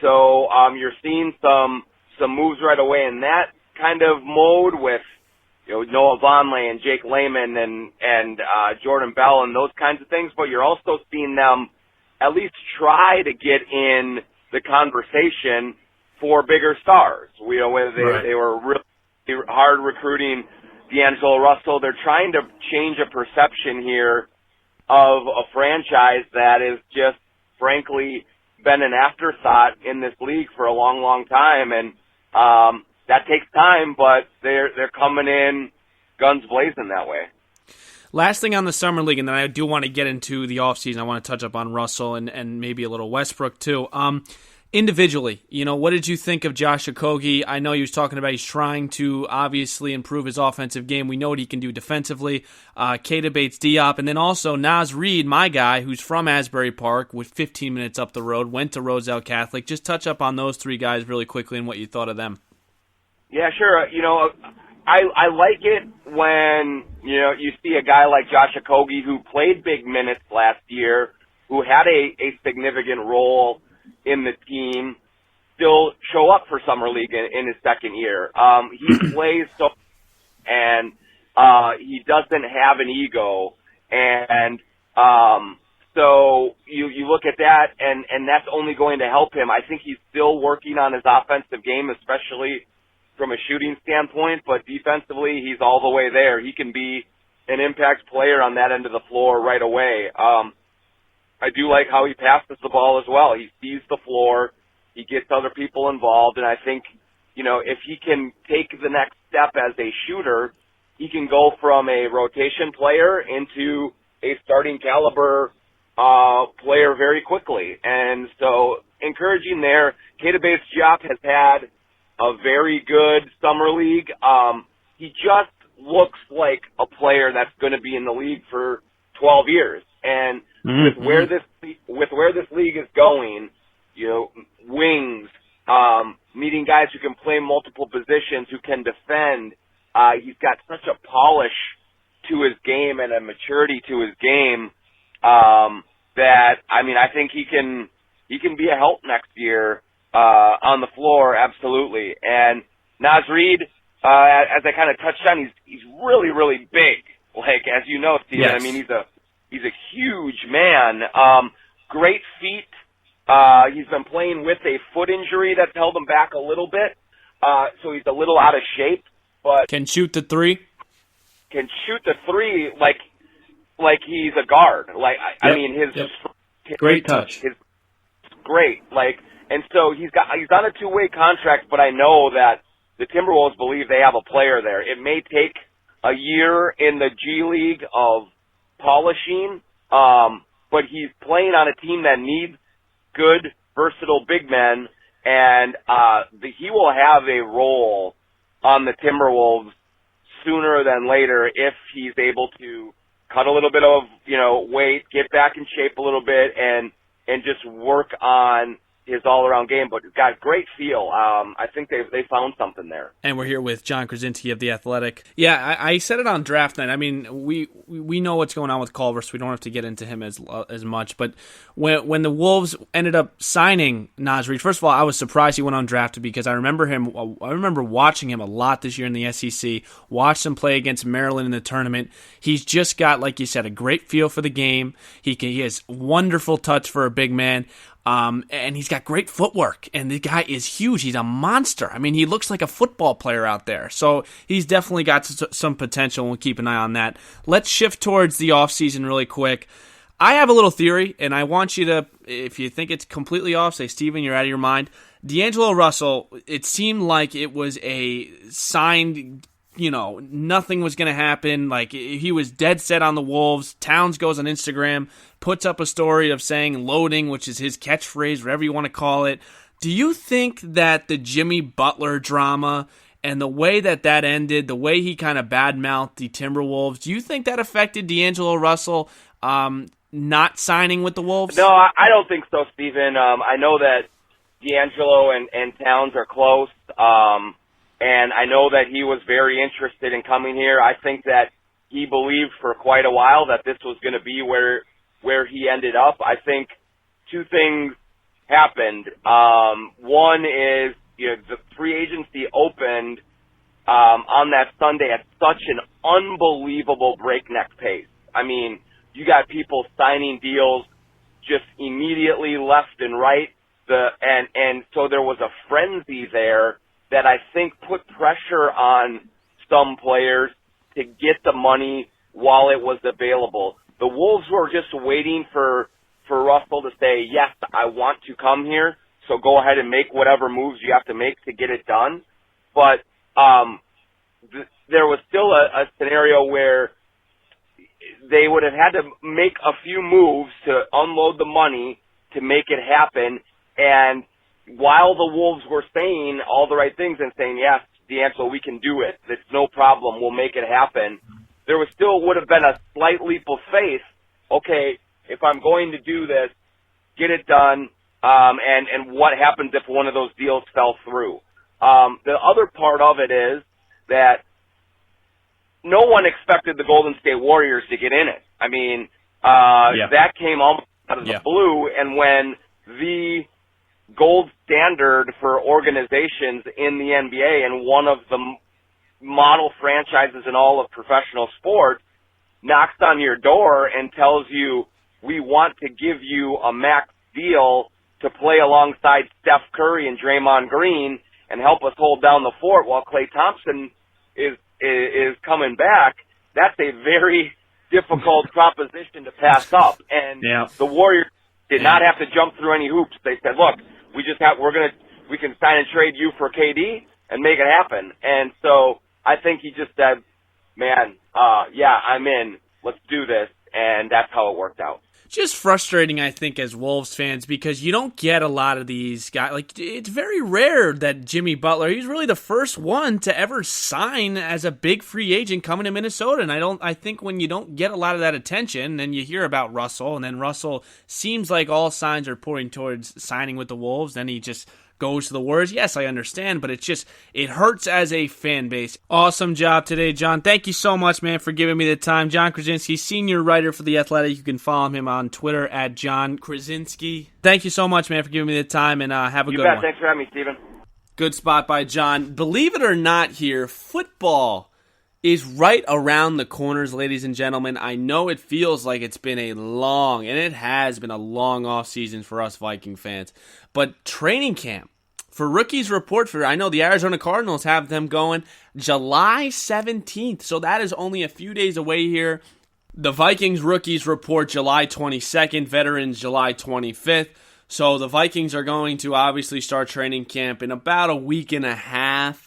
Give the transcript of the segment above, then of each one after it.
so you're seeing some moves right away in that kind of mode with Noah Vonleh and Jake Layman and Jordan Bell and those kinds of things. But you're also seeing them at least try to get in the conversation for bigger stars. Whether they were really hard recruiting D'Angelo Russell. They're trying to change a perception here of a franchise that is just, frankly, been an afterthought in this league for a long, long time. And that takes time, but they're coming in guns blazing that way. Last thing on the Summer League, and then I do want to get into the offseason. I want to touch up on Russell and maybe a little Westbrook too. Individually, what did you think of Josh Okogie? I know he was talking about he's trying to obviously improve his offensive game. We know what he can do defensively. Keita Bates-Diop, and then also Naz Reid, my guy, who's from Asbury Park, with 15 minutes up the road, went to Roselle Catholic. Just touch up on those three guys really quickly and what you thought of them. Yeah, sure. I like it when you see a guy like Josh Okogie who played big minutes last year, who had a significant role in the team, still show up for Summer League in his second year. He plays so, and he doesn't have an ego, and so you look at that, and that's only going to help him. I think he's still working on his offensive game, especially from a shooting standpoint, but defensively, he's all the way there. He can be an impact player on that end of the floor right away. I do like how he passes the ball as well. He sees the floor. He gets other people involved. And I think, if he can take the next step as a shooter, he can go from a rotation player into a starting caliber player very quickly. And so encouraging there. Keita Bates-Diop has had a very good Summer League. He just looks like a player that's going to be in the league for 12 years. And with where this league is going, wings, meeting guys who can play multiple positions, who can defend. He's got such a polish to his game and a maturity to his game that I think he can be a help next year on the floor, absolutely. And Naz Reid, as I kind of touched on, he's really, really big. Like, as you know, Steven, yes. He's a huge man. Great feet. He's been playing with a foot injury that's held him back a little bit. So he's a little out of shape, but can shoot the three. Can shoot the three like he's a guard. His great touch. His great. And so he's on a two-way contract, but I know that the Timberwolves believe they have a player there. It may take a year in the G League of polishing, but he's playing on a team that needs good, versatile big men, and he will have a role on the Timberwolves sooner than later if he's able to cut a little bit of weight, get back in shape a little bit, and just work on his all-around game, but got great feel. I think they found something there. And we're here with John Krasinski of The Athletic. Yeah, I said it on draft night. We know what's going on with Culver, so we don't have to get into him as much. But when the Wolves ended up signing Naz Reid, first of all, I was surprised he went undrafted because I remember watching him a lot this year in the SEC, watched him play against Maryland in the tournament. He's just got, like you said, a great feel for the game. He has wonderful touch for a big man. And he's got great footwork, and the guy is huge. He's a monster. He looks like a football player out there. So he's definitely got some potential, and we'll keep an eye on that. Let's shift towards the offseason really quick. I have a little theory, and I want you to, if you think it's completely off, say, Steven, you're out of your mind. D'Angelo Russell, it seemed like it was a signed, nothing was going to happen. Like, he was dead set on the Wolves. Towns goes on Instagram, puts up a story of saying loading, which is his catchphrase, whatever you want to call it. Do you think that the Jimmy Butler drama and the way that ended, the way he kind of badmouthed the Timberwolves, do you think that affected D'Angelo Russell not signing with the Wolves? No, I don't think so, Steven. I know that D'Angelo and Towns are close, and I know that he was very interested in coming here. I think that he believed for quite a while that this was going to be where he ended up. I think two things happened. One is, the free agency opened on that Sunday at such an unbelievable breakneck pace. I mean, you got people signing deals just immediately left and right. And so there was a frenzy there that I think put pressure on some players to get the money while it was available. The Wolves were just waiting for Russell to say, yes, I want to come here, so go ahead and make whatever moves you have to make to get it done. But there was still a scenario where they would have had to make a few moves to unload the money to make it happen. And while the Wolves were saying all the right things and saying, yes, D'Angelo, we can do it, it's no problem, we'll make it happen, there was still would have been a slight leap of faith. Okay, if I'm going to do this, get it done, and what happens if one of those deals fell through? The other part of it is that no one expected the Golden State Warriors to get in it. I mean, that came almost out of the blue, and when the gold standard for organizations in the NBA and one of the model franchises in all of professional sports knocks on your door and tells you, we want to give you a max deal to play alongside Steph Curry and Draymond Green and help us hold down the fort while Klay Thompson is coming back, that's a very difficult proposition to pass up. And the Warriors did not have to jump through any hoops. They said, look, we can sign and trade you for KD and make it happen. And so I think he just said, man, I'm in. Let's do this. And that's how it worked out. Just frustrating, I think, as Wolves fans, because you don't get a lot of these guys. Like, it's very rare that Jimmy Butler, he's really the first one to ever sign as a big free agent coming to Minnesota. And I think when you don't get a lot of that attention, then you hear about Russell, and then Russell seems like all signs are pointing towards signing with the Wolves. Then he just goes to the Warriors. Yes, I understand, but it hurts as a fan base. Awesome job today, John. Thank you so much, man, for giving me the time. John Krasinski, senior writer for The Athletic. You can follow him on Twitter at John Krasinski. Thank you so much, man, for giving me the time, and have a good one. Thanks for having me, Steven. Good spot by John. Believe it or not here, football is right around the corners, ladies and gentlemen. I know it feels like it's been and it has been a long offseason for us Viking fans. But training camp for rookies report I know the Arizona Cardinals have them going July 17th. So that is only a few days away here. The Vikings rookies report July 22nd, veterans July 25th. So the Vikings are going to obviously start training camp in about a week and a half.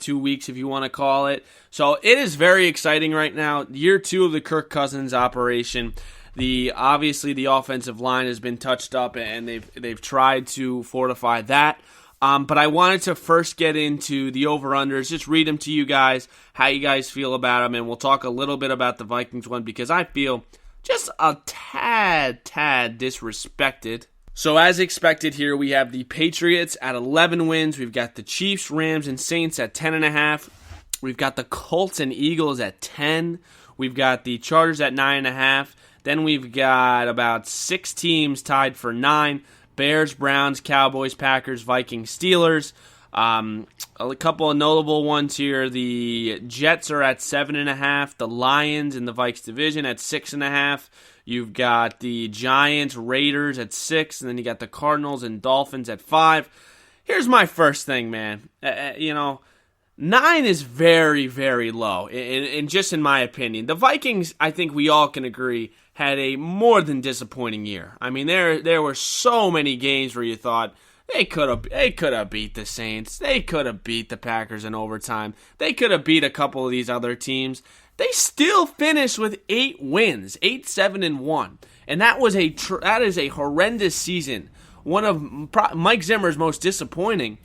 2 weeks if you want to call it. So it is very exciting right now. Year 2 of the Kirk Cousins operation. Obviously the offensive line has been touched up and they've tried to fortify that. But I wanted to first get into the over-unders, just read them to you guys, how you guys feel about them, and we'll talk a little bit about the Vikings one because I feel just a tad disrespected. So as expected here, we have the Patriots at 11 wins. We've got the Chiefs, Rams, and Saints at 10.5. We've got the Colts and Eagles at 10. We've got the Chargers at 9.5. Then we've got about 6 teams tied for 9. Bears, Browns, Cowboys, Packers, Vikings, Steelers. A couple of notable ones here. The Jets are at 7.5. The Lions in the Vikes division at 6.5. You've got the Giants, Raiders at 6, and then you got the Cardinals and Dolphins at 5. Here's my first thing, man. 9 is very, very low, and just in my opinion. The Vikings, I think we all can agree, had a more than disappointing year. I mean, there were so many games where you thought, they could have beat the Saints. They could have beat the Packers in overtime. They could have beat a couple of these other teams. They still finished with 8 wins, 8-7-1, and that is a horrendous season. One of Mike Zimmer's most disappointing.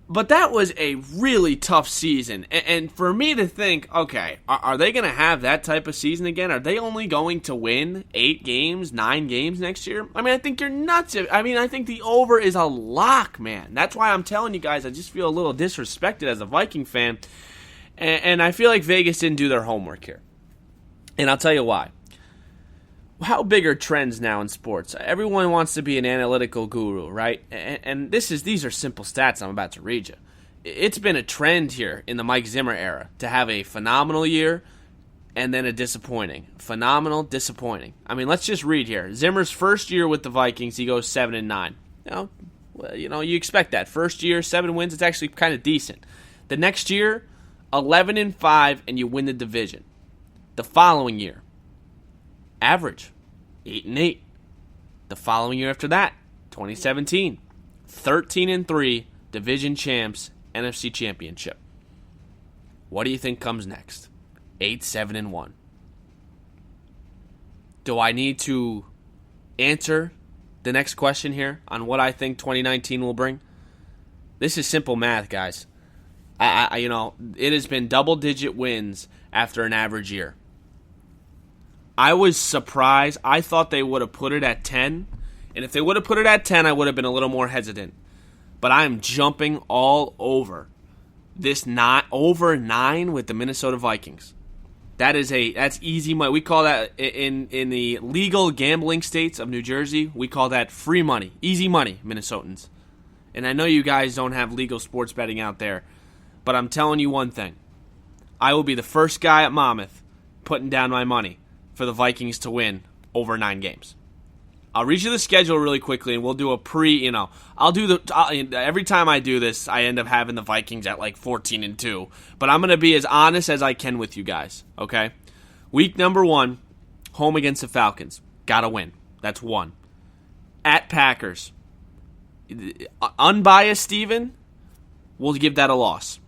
But that was a really tough season. And for me to think, okay, are they going to have that type of season again? Are they only going to win 8 games, 9 games next year? I mean, I think you're nuts. I mean, I think the over is a lock, man. That's why I'm telling you guys, I just feel a little disrespected as a Viking fan. And I feel like Vegas didn't do their homework here. And I'll tell you why. how big are trends now in sports? Everyone wants to be an analytical guru, right? And these are simple stats I'm about to read you. It's been a trend here in the Mike Zimmer era to have a phenomenal year and then a disappointing. Phenomenal, disappointing. I mean, let's just read here. Zimmer's first year with the Vikings, he goes 7-9. You expect that. First year, 7 wins, it's actually kind of decent. The next year, 11-5, and you win the division. The following year, average, 8-8. The following year after that, 2017, 13-3, division champs, NFC Championship. What do you think comes next? 8-7-1. Do I need to answer the next question here on what I think 2019 will bring? This is simple math, guys. It has been double-digit wins after an average year. I was surprised. I thought they would have put it at 10, and if they would have put it at 10, I would have been a little more hesitant. But I am jumping all over this over 9 with the Minnesota Vikings. That's easy money. We call that in the legal gambling states of New Jersey, we call that free money, easy money, Minnesotans. And I know you guys don't have legal sports betting out there, but I'm telling you one thing. I will be the first guy at Monmouth putting down my money for the Vikings to win over 9 games. I'll read you the schedule really quickly, and we'll do a every time I do this, I end up having the Vikings at like 14-2. But I'm going to be as honest as I can with you guys, okay? Week number 1, home against the Falcons. Got to win. That's 1. At Packers. Unbiased Steven, we'll give that a loss.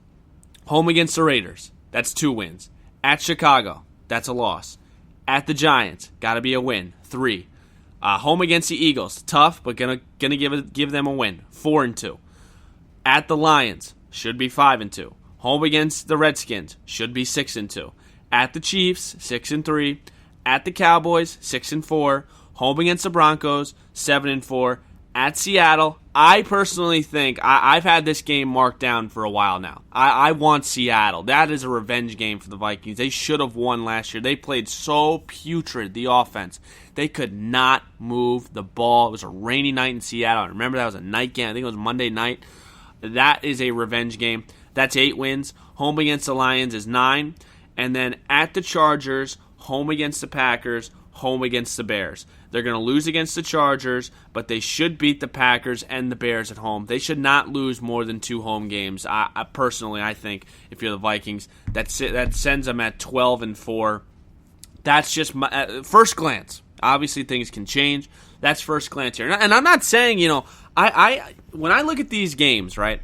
Home against the Raiders. That's 2 wins. At Chicago. That's a loss. At the Giants. Got to be a win. 3. Home against the Eagles, tough, but gonna give them a win, 4-2. At the Lions, should be 5-2. Home against the Redskins, should be 6-2. At the Chiefs, 6-3. At the Cowboys, 6-4. Home against the Broncos, 7-4. At Seattle, I personally think I've had this game marked down for a while now. I want Seattle. That is a revenge game for the Vikings. They should have won last year. They played so putrid, the offense. They could not move the ball. It was a rainy night in Seattle. I remember that was a night game. I think it was Monday night. That is a revenge game. That's 8 wins. Home against the Lions is 9. And then at the Chargers, home against the Packers, home against the Bears. They're going to lose against the Chargers, but they should beat the Packers and the Bears at home. They should not lose more than 2 home games. I personally, I think, if you're the Vikings, that sends them at 12-4. That's just my first glance. Obviously, things can change. That's first glance here. And I'm not saying, I when I look at these games, right,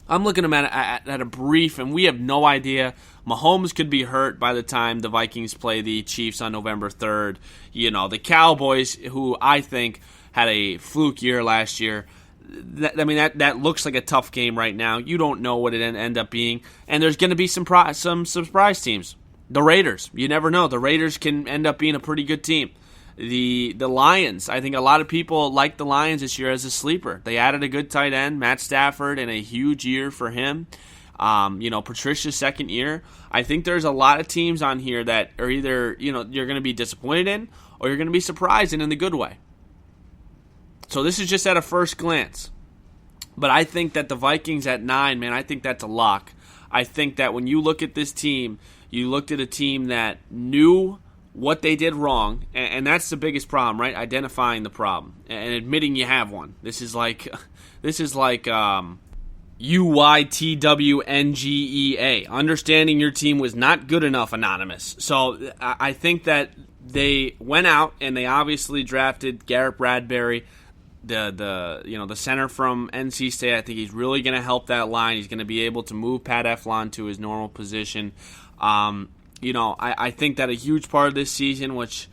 I'm looking at them at a brief, and we have no idea. Mahomes could be hurt by the time the Vikings play the Chiefs on November 3rd. The Cowboys, who I think had a fluke year last year, that looks like a tough game right now. You don't know what it end up being. And there's going to be some surprise teams. The Raiders, you never know. The Raiders can end up being a pretty good team. The Lions, I think a lot of people like the Lions this year as a sleeper. They added a good tight end, Matt Stafford, and a huge year for him. Patricia's second year. I think there's a lot of teams on here that are either, you're going to be disappointed in or you're going to be surprised in the good way. So this is just at a first glance. But I think that the Vikings at 9, man, I think that's a lock. I think that when you look at this team, you looked at a team that knew what they did wrong, and that's the biggest problem, right? Identifying the problem and admitting you have one. This is like UYTWNGEA. Understanding your team was not good enough, Anonymous. So I think that they went out and they obviously drafted Garrett Bradbury, the center from NC State. I think he's really going to help that line. He's going to be able to move Pat Eflon to his normal position. I think that a huge part of this season, which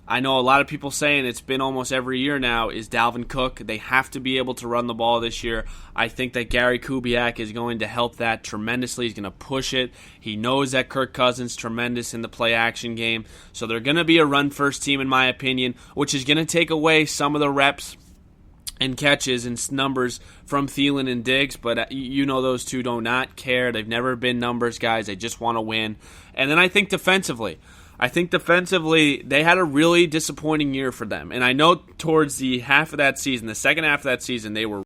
I know a lot of people saying it's been almost every year now, is Dalvin Cook. They have to be able to run the ball this year. I think that Gary Kubiak is going to help that tremendously. He's going to push it. He knows that Kirk Cousins is tremendous in the play-action game. So they're going to be a run-first team, in my opinion, which is going to take away some of the reps and catches and numbers from Thielen and Diggs, but those two do not care. They've never been numbers guys. They just want to win. And then I think defensively, I think defensively, they had a really disappointing year for them. And I know towards the half of that season, the second half of that season, they were